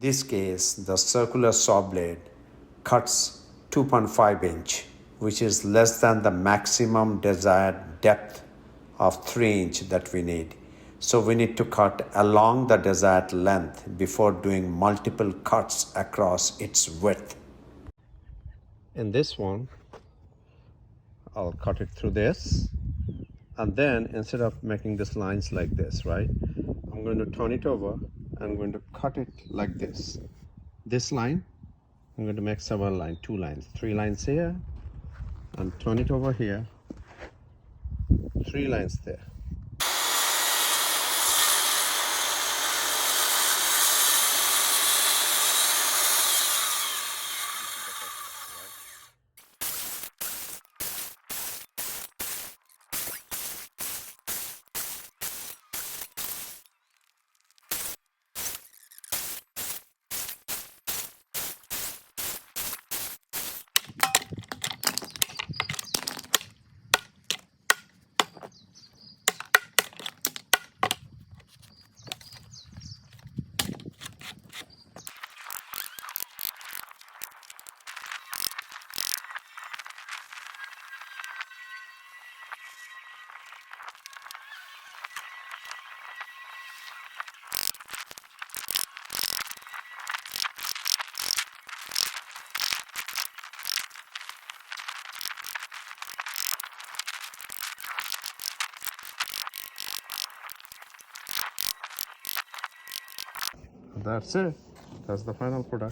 This case, the circular saw blade cuts 2.5 inch, which is less than the maximum desired depth of 3 inch that we need. So we need to cut along the desired length before doing multiple cuts across its width. In this one, I'll cut it through this, and then instead of making these lines like this, right, I'm going to turn it over. I'm going to cut it like this. This line, I'm going to make several lines, 2 lines, 3 lines here, and turn it over here, 3 lines there. That's it. That's the final product.